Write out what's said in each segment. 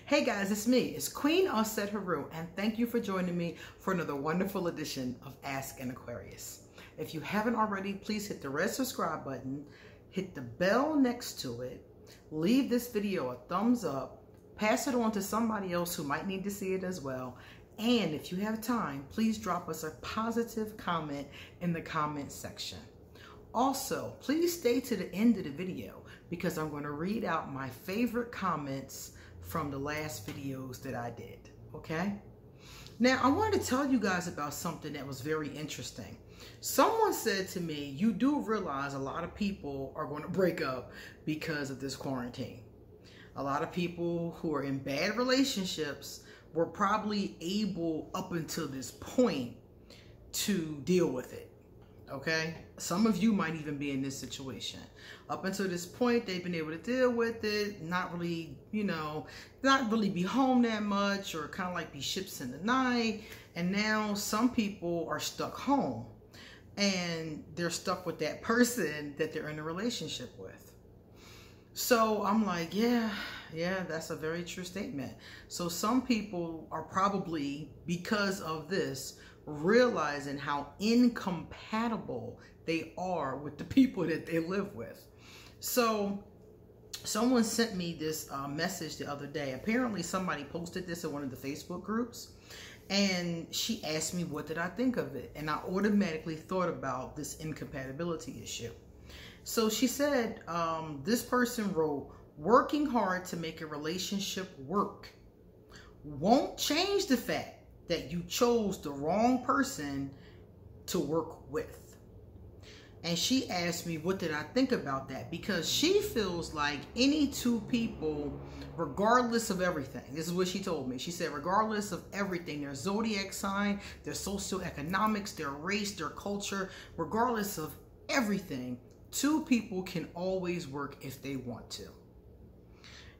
Hey guys, it's me. It's Queen Offset Haru, and thank you for joining me for another wonderful edition of Ask an Aquarius. If you haven't already, please hit the red subscribe button, hit the bell next to it, leave this video a thumbs up, pass it on to somebody else who might need to see it as well, and if you have time, please drop us a positive comment in the comment section. Also, please stay to the end of the video because I'm going to read out my favorite comments from the last videos that I did, okay? Now, I wanted to tell you guys about something that was very interesting. Someone said to me, you do realize a lot of people are going to break up because of this quarantine. A lot of people who are in bad relationships were probably able up until this point to deal with it. Okay, some of you might even be in this situation. Up until this point, they've been able to deal with it, not really, not really be home that much, or kind of like be ships in the night. And now some people are stuck home and they're stuck with that person that they're in a relationship with. So I'm like, yeah, that's a very true statement. So some people are probably, because of this, realizing how incompatible they are with the people that they live with. So someone sent me this message the other day. Apparently somebody posted this in one of the Facebook groups, and she asked me what did I think of it, and I automatically thought about this incompatibility issue. So she said, this person wrote, working hard to make a relationship work won't change the fact that you chose the wrong person to work with. And she asked me, what did I think about that? Because she feels like any two people, regardless of everything, this is what she told me. She said, regardless of everything, their zodiac sign, their socioeconomics, their race, their culture, regardless of everything, two people can always work if they want to.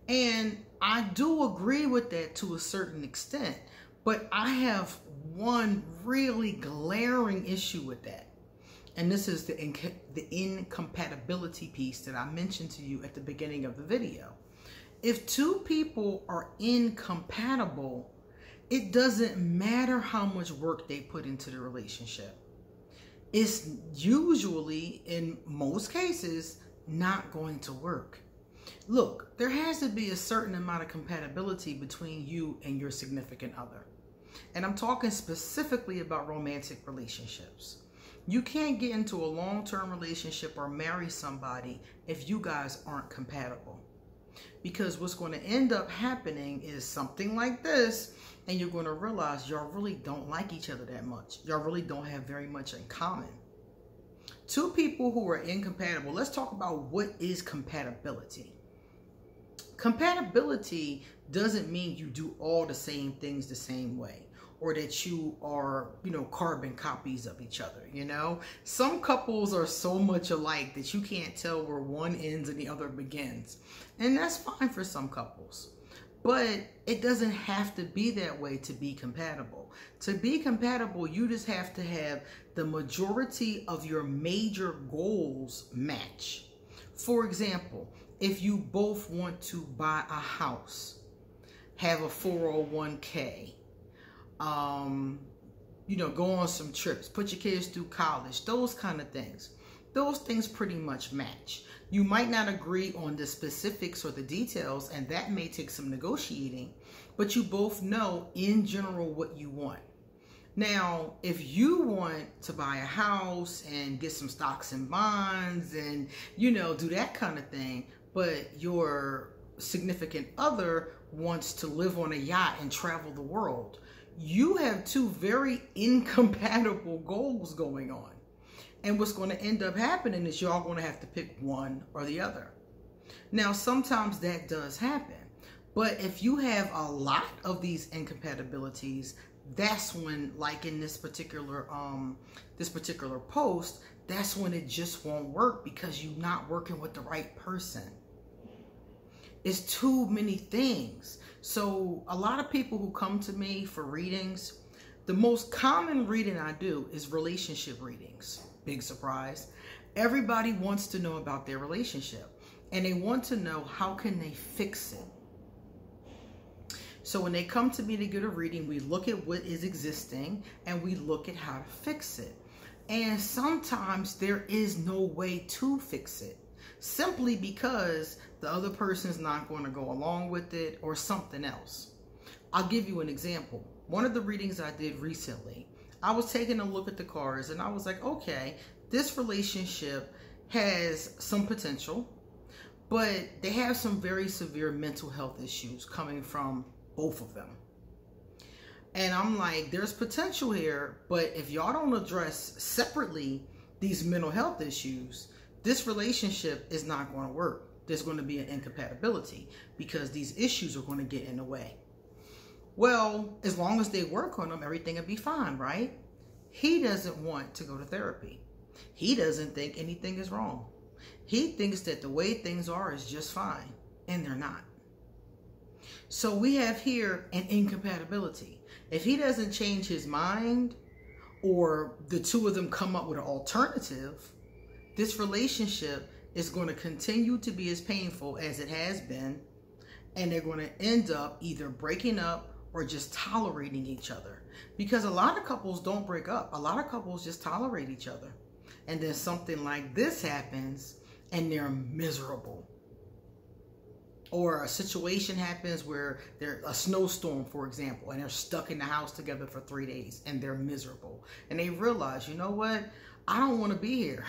And I do agree with that to a certain extent. But I have one really glaring issue with that. And this is the incompatibility piece that I mentioned to you at the beginning of the video. If two people are incompatible, it doesn't matter how much work they put into the relationship. It's usually, in most cases, not going to work. Look, there has to be a certain amount of compatibility between you and your significant other. And I'm talking specifically about romantic relationships. You can't get into a long-term relationship or marry somebody if you guys aren't compatible. Because what's going to end up happening is something like this, and you're going to realize y'all really don't like each other that much. Y'all really don't have very much in common. Two people who are incompatible, let's talk about what is compatibility. Compatibility doesn't mean you do all the same things the same way, or that you are, carbon copies of each other, Some couples are so much alike that you can't tell where one ends and the other begins. And that's fine for some couples. But it doesn't have to be that way to be compatible. To be compatible, you just have to have the majority of your major goals match. For example, if you both want to buy a house, have a 401k, go on some trips, put your kids through college, those kind of things. Those things pretty much match. You might not agree on the specifics or the details, and that may take some negotiating, but you both know in general what you want. Now, if you want to buy a house and get some stocks and bonds and, do that kind of thing, but your significant other wants to live on a yacht and travel the world, you have two very incompatible goals going on. And what's going to end up happening is y'all going to have to pick one or the other. Now, sometimes that does happen. But if you have a lot of these incompatibilities, that's when, like in this particular post, that's when it just won't work because you're not working with the right person. It's too many things. So a lot of people who come to me for readings, the most common reading I do is relationship readings. Big surprise. Everybody wants to know about their relationship, and they want to know how can they fix it. So when they come to me to get a reading, we look at what is existing and we look at how to fix it. And sometimes there is no way to fix it, simply because the other person is not going to go along with it or something else. I'll give you an example. One of the readings I did recently, I was taking a look at the cards and I was like, okay, this relationship has some potential, but they have some very severe mental health issues coming from both of them. And I'm like, there's potential here, but if y'all don't address separately these mental health issues, this relationship is not going to work. There's going to be an incompatibility because these issues are going to get in the way. Well, as long as they work on them, everything will be fine, right? He doesn't want to go to therapy. He doesn't think anything is wrong. He thinks that the way things are is just fine, and they're not. So we have here an incompatibility. If he doesn't change his mind, or the two of them come up with an alternative, this relationship is going to continue to be as painful as it has been, and they're going to end up either breaking up or just tolerating each other. Because a lot of couples don't break up. A lot of couples just tolerate each other. And then something like this happens and they're miserable. Or a situation happens where there's a snowstorm, for example, and they're stuck in the house together for 3 days and they're miserable. And they realize, you know what? I don't want to be here.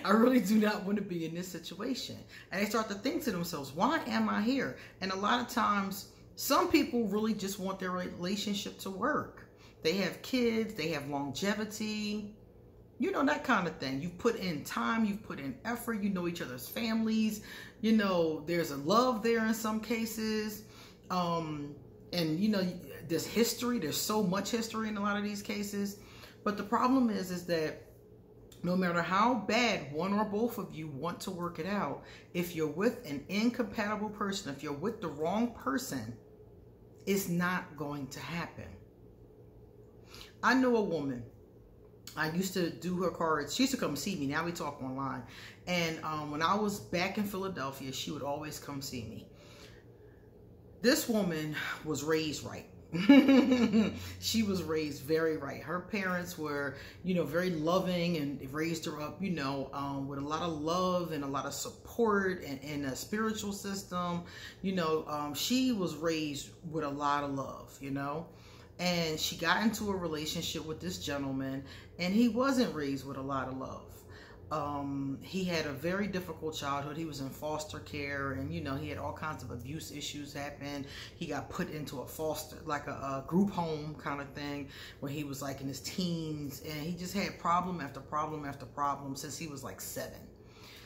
I really do not want to be in this situation. And they start to think to themselves, why am I here? And a lot of times, some people really just want their relationship to work. They have kids, they have longevity, you know, that kind of thing. You've put in time, you've put in effort, you know each other's families, you know, there's a love there in some cases. And, you know, there's history, there's so much history in a lot of these cases. But the problem is that no matter how bad one or both of you want to work it out, if you're with an incompatible person, if you're with the wrong person, it's not going to happen. I know a woman. I used to do her cards. She used to come see me. Now we talk online. And when I was back in Philadelphia, she would always come see me. This woman was raised right. She was raised very right. Her parents were, you know, very loving and raised her up, you know, with a lot of love and a lot of support and a spiritual system. You know, she was raised with a lot of love, you know. And she got into a relationship with this gentleman, and he wasn't raised with a lot of love. He had a very difficult childhood. He was in foster care, and, you know, he had all kinds of abuse issues happen. He got put into a foster, like a group home kind of thing, where he was like in his teens, and he just had problem after problem after problem since he was like 7.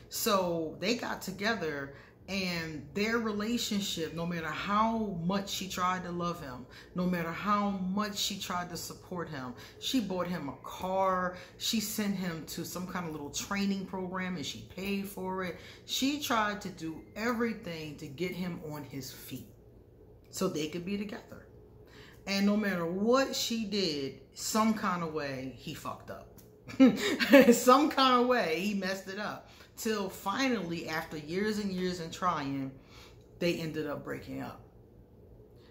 So they got together, and their relationship, no matter how much she tried to love him, no matter how much she tried to support him, she bought him a car, she sent him to some kind of little training program and she paid for it. She tried to do everything to get him on his feet so they could be together. And no matter what she did, some kind of way, he fucked up. Some kind of way, he messed it up. Till finally, after years and years and trying, they ended up breaking up.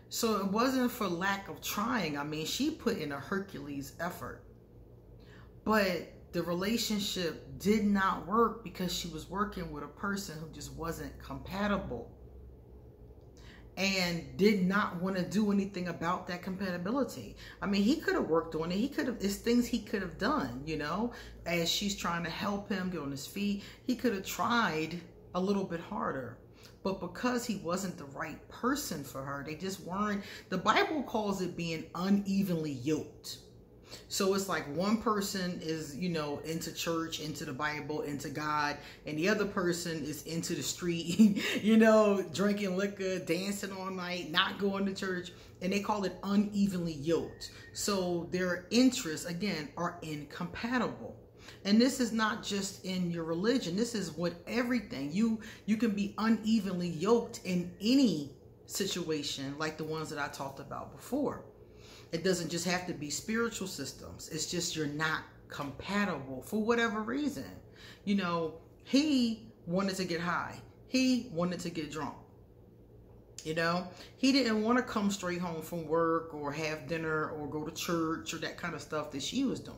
So it wasn't for lack of trying. I mean, she put in a Hercules effort. But the relationship did not work because she was working with a person who just wasn't compatible. And did not want to do anything about that compatibility. I mean, he could have worked on it. He could have, it's things he could have done, you know, as she's trying to help him get on his feet. He could have tried a little bit harder. But because he wasn't the right person for her, they just weren't. The Bible calls it being unevenly yoked. So it's like one person is, you know, into church, into the Bible, into God, and the other person is into the street, you know, drinking liquor, dancing all night, not going to church, and they call it unevenly yoked. So their interests, again, are incompatible. And this is not just in your religion. This is with everything. You can be unevenly yoked in any situation like the ones that I talked about before. It doesn't just have to be spiritual systems. It's just you're not compatible for whatever reason. You know, he wanted to get high. He wanted to get drunk. You know, he didn't want to come straight home from work or have dinner or go to church or that kind of stuff that she was doing.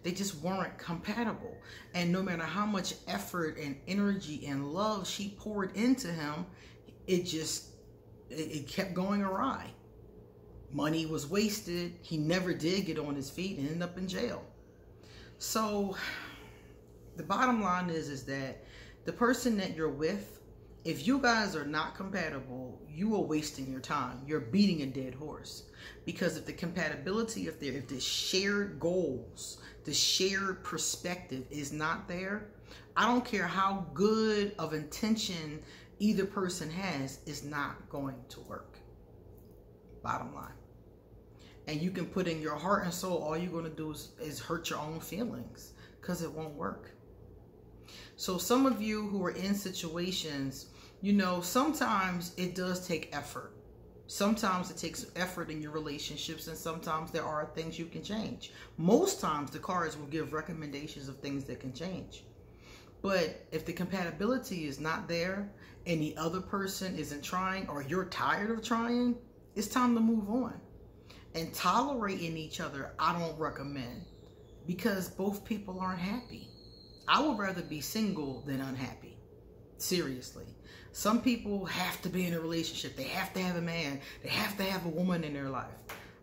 They just weren't compatible. And no matter how much effort and energy and love she poured into him, it kept going awry. Money was wasted. He never did get on his feet and ended up in jail. So the bottom line is that the person that you're with, if you guys are not compatible, you are wasting your time. You're beating a dead horse. Because if the compatibility, if the shared goals, the shared perspective is not there, I don't care how good of intention either person has, it's not going to work. Bottom line. And you can put in your heart and soul, all you're going to do is hurt your own feelings, because it won't work. So some of you who are in situations, you know, sometimes it does take effort. Sometimes it takes effort in your relationships, and sometimes there are things you can change. Most times the cards will give recommendations of things that can change. But if the compatibility is not there and the other person isn't trying, or you're tired of trying, it's time to move on. And tolerating each other, I don't recommend, because both people aren't happy. I would rather be single than unhappy. Seriously. Some people have to be in a relationship. They have to have a man. They have to have a woman in their life.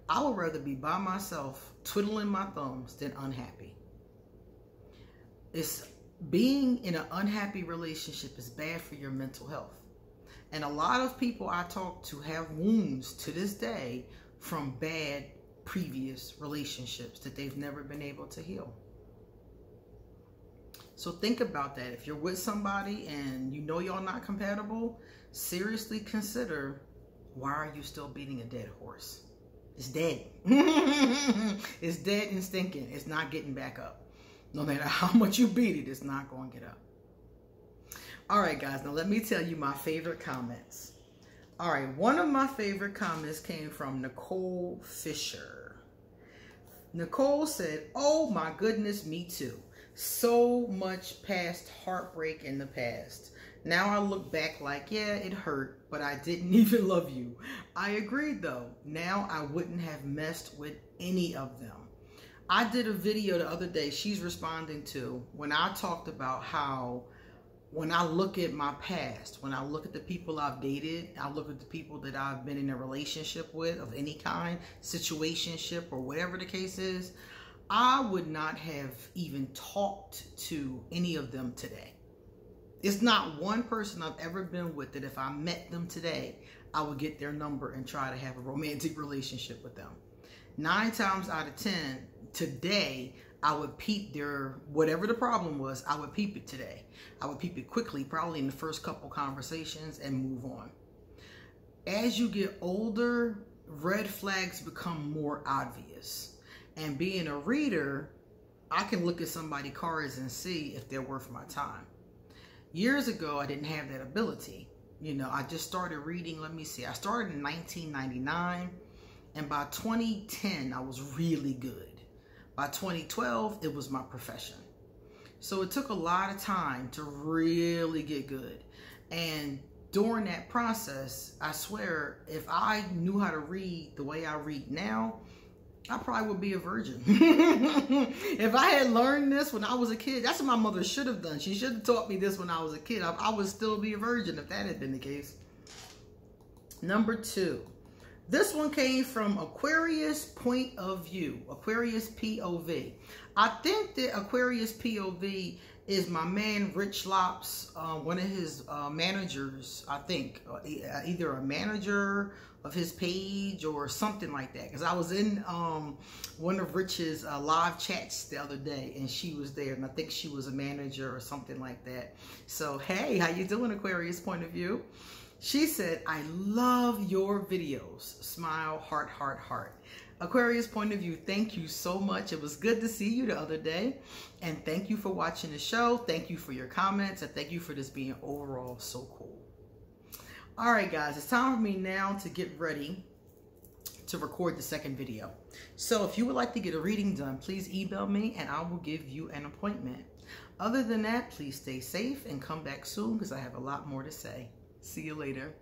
I would rather be by myself, twiddling my thumbs, than unhappy. Being in an unhappy relationship is bad for your mental health. And a lot of people I talk to have wounds to this day from bad previous relationships that they've never been able to heal. So think about that. If you're with somebody and you know y'all not compatible, seriously consider, why are you still beating a dead horse? It's dead. It's dead and stinking. It's not getting back up. No matter how much you beat it, it's not going to get up. All right, guys. Now let me tell you my favorite comments. All right. One of my favorite comments came from Nicole Fisher. Nicole said, "Oh my goodness, me too. So much past heartbreak in the past. Now I look back like, yeah, it hurt, but I didn't even love you. I agreed though. Now I wouldn't have messed with any of them." I did a video the other day she's responding to when I talked about how when I look at my past, when I look at the people I've dated, I look at the people that I've been in a relationship with of any kind, situationship or whatever the case is, I would not have even talked to any of them today. It's not one person I've ever been with that if I met them today, I would get their number and try to have a romantic relationship with them. 9 times out of 10, today, I would peep their, whatever the problem was, I would peep it today. I would peep it quickly, probably in the first couple conversations, and move on. As you get older, red flags become more obvious. And being a reader, I can look at somebody's cards and see if they're worth my time. Years ago, I didn't have that ability. You know, I just started reading, let me see, I started in 1999, and by 2010, I was really good. By 2012, it was my profession. So it took a lot of time to really get good. And during that process, I swear, if I knew how to read the way I read now, I probably would be a virgin. If I had learned this when I was a kid, that's what my mother should have done. She should have taught me this when I was a kid. I would still be a virgin if that had been the case. Number 2. This one came from Aquarius Point of View. Aquarius POV. I think that Aquarius POV is my man Rich Lops, one of his managers, I think. Either a manager of his page or something like that. Because I was in one of Rich's live chats the other day, and she was there, and I think she was a manager or something like that. So, hey, how you doing, Aquarius Point of View? She said, "I love your videos. Smile, heart, heart, heart." Aquarius Point of View, thank you so much. It was good to see you the other day. And thank you for watching the show. Thank you for your comments. And thank you for this being overall so cool. All right, guys, it's time for me now to get ready to record the second video. So if you would like to get a reading done, please email me and I will give you an appointment. Other than that, please stay safe and come back soon because I have a lot more to say. See you later.